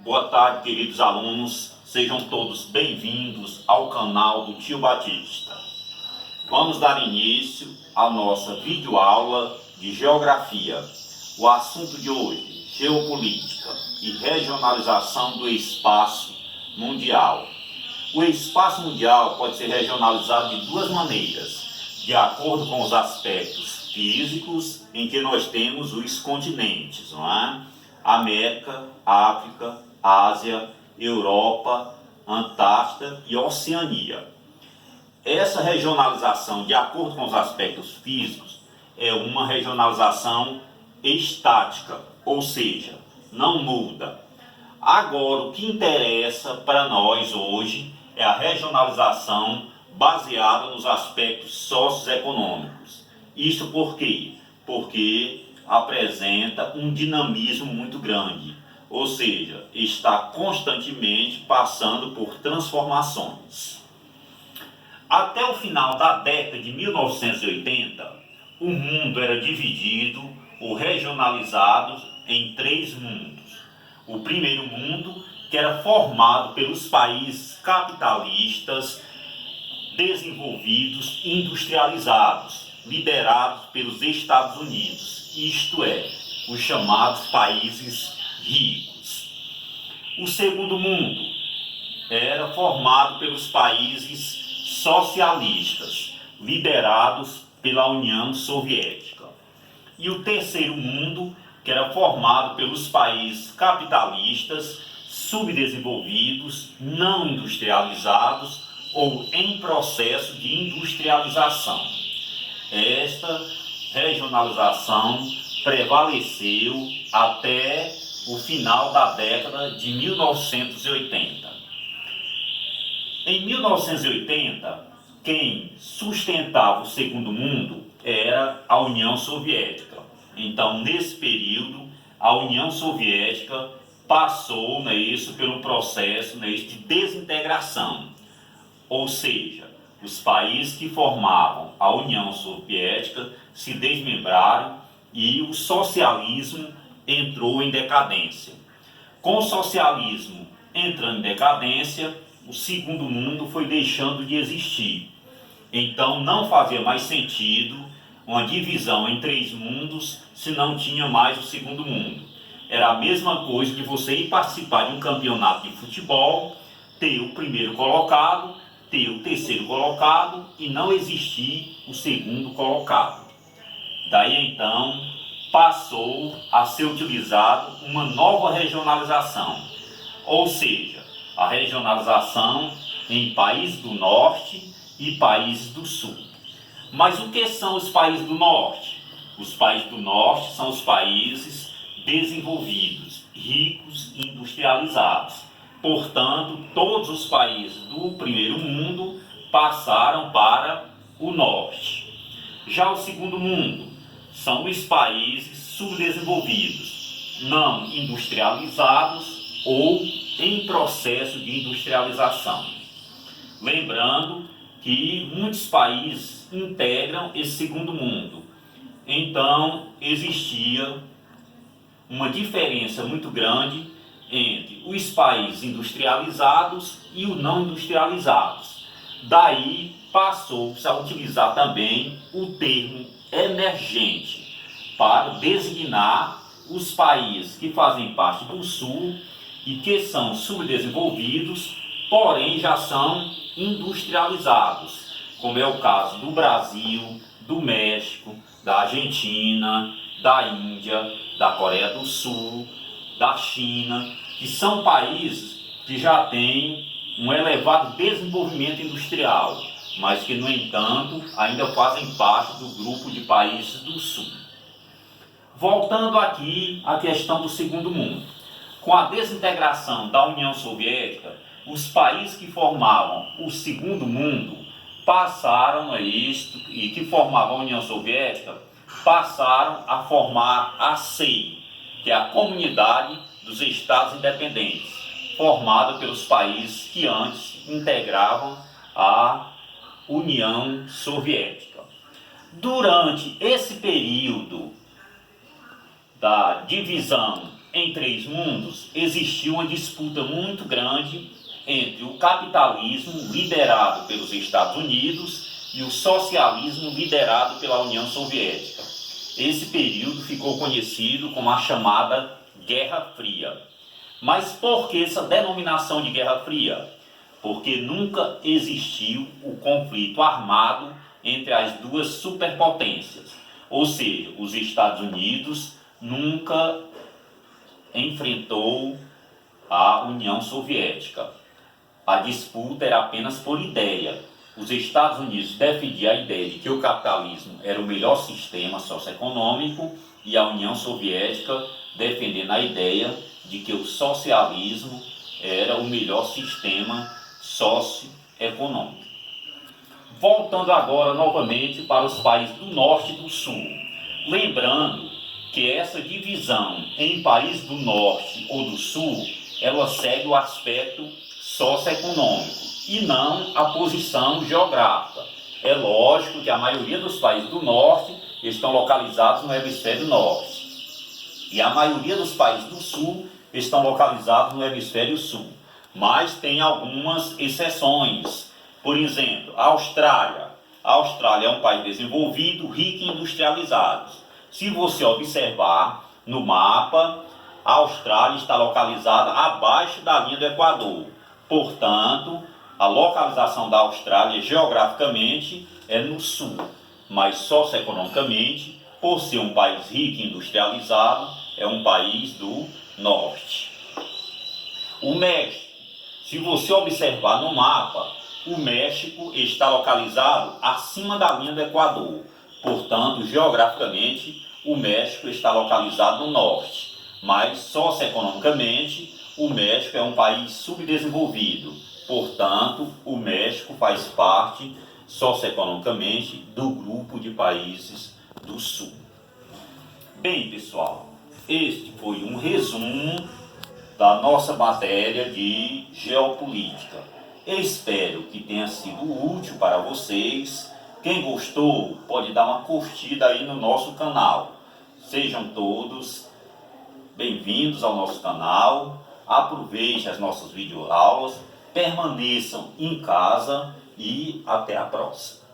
Boa tarde, queridos alunos. Sejam todos bem-vindos ao canal do Tio Batista. Vamos dar início à nossa videoaula de Geografia. O assunto de hoje, Geopolítica e Regionalização do Espaço Mundial. O espaço mundial pode ser regionalizado de duas maneiras, de acordo com os aspectos físicos em que nós temos os continentes, não é? América, África, Ásia, Europa, Antártida e Oceania. Essa regionalização, de acordo com os aspectos físicos, é uma regionalização estática, ou seja, não muda. Agora, o que interessa para nós hoje é a regionalização baseada nos aspectos socioeconômicos. Isso por quê? Porque apresenta um dinamismo muito grande, ou seja, está constantemente passando por transformações. Até o final da década de 1980, o mundo era dividido ou regionalizado em três mundos. O primeiro mundo, que era formado pelos países capitalistas, desenvolvidos e industrializados, liderados pelos Estados Unidos, isto é, os chamados países ricos. O segundo mundo era formado pelos países socialistas, liderados pela União Soviética. E o terceiro mundo, que era formado pelos países capitalistas, subdesenvolvidos, não industrializados ou em processo de industrialização. Esta regionalização prevaleceu até o final da década de 1980. Em 1980, quem sustentava o segundo mundo era a União Soviética. Então, nesse período, a União Soviética passou pelo processo de desintegração. Ou seja, os países que formavam a União Soviética se desmembraram e o socialismo entrou em decadência. Com o socialismo entrando em decadência, o segundo mundo foi deixando de existir. Então não fazia mais sentido uma divisão em três mundos se não tinha mais o segundo mundo. Era a mesma coisa de você ir participar de um campeonato de futebol, ter o primeiro colocado, ter o terceiro colocado e não existir o segundo colocado. Daí então passou a ser utilizado uma nova regionalização, ou seja, a regionalização em países do norte e países do sul. Mas o que são os países do norte? Os países do norte são os países desenvolvidos, ricos e industrializados. Portanto, todos os países do primeiro mundo passaram para o norte. Já o segundo mundo são os países subdesenvolvidos, não industrializados ou em processo de industrialização. Lembrando que muitos países integram esse segundo mundo. Então, existia uma diferença muito grande entre os países industrializados e os não industrializados. Daí passou-se a utilizar também o termo emergente para designar os países que fazem parte do sul e que são subdesenvolvidos, porém já são industrializados, como é o caso do Brasil, do México, da Argentina, da Índia, da Coreia do Sul, da China, que são países que já têm um elevado desenvolvimento industrial, mas que, no entanto, ainda fazem parte do grupo de países do Sul. Voltando aqui à questão do segundo mundo. Com a desintegração da União Soviética, os países que formavam o segundo mundo passaram e que formavam a União Soviética, passaram a formar a CEI, que é a Comunidade dos Estados Independentes, formada pelos países que antes integravam a União Soviética. Durante esse período da divisão em três mundos, existiu uma disputa muito grande entre o capitalismo liderado pelos Estados Unidos e o socialismo liderado pela União Soviética. Esse período ficou conhecido como a chamada Guerra Fria. Mas por que essa denominação de Guerra Fria? Porque nunca existiu o conflito armado entre as duas superpotências. Ou seja, os Estados Unidos nunca enfrentou a União Soviética. A disputa era apenas por ideia. Os Estados Unidos defendiam a ideia de que o capitalismo era o melhor sistema socioeconômico e a União Soviética defendendo a ideia de que o socialismo era o melhor sistema socioeconômico. Voltando agora novamente para os países do Norte e do Sul. Lembrando que essa divisão em países do Norte ou do Sul, ela segue o aspecto socioeconômico e não a posição geográfica. É lógico que a maioria dos países do Norte estão localizados no hemisfério Norte e a maioria dos países do Sul estão localizados no hemisfério Sul, mas tem algumas exceções. Por exemplo, a Austrália. A Austrália é um país desenvolvido, rico e industrializado. Se você observar no mapa, a Austrália está localizada abaixo da linha do Equador. Portanto, a localização da Austrália geograficamente é no sul, mas socioeconomicamente, por ser um país rico e industrializado, é um país do norte. O México, se você observar no mapa, o México está localizado acima da linha do Equador. Portanto, geograficamente, o México está localizado no norte, mas socioeconomicamente, o México é um país subdesenvolvido. Portanto, o México faz parte socioeconomicamente do grupo de países do Sul. Bem, pessoal, este foi um resumo da nossa matéria de geopolítica. Eu espero que tenha sido útil para vocês. Quem gostou pode dar uma curtida aí no nosso canal. Sejam todos bem-vindos ao nosso canal. Aproveite as nossas videoaulas, permaneçam em casa e até a próxima.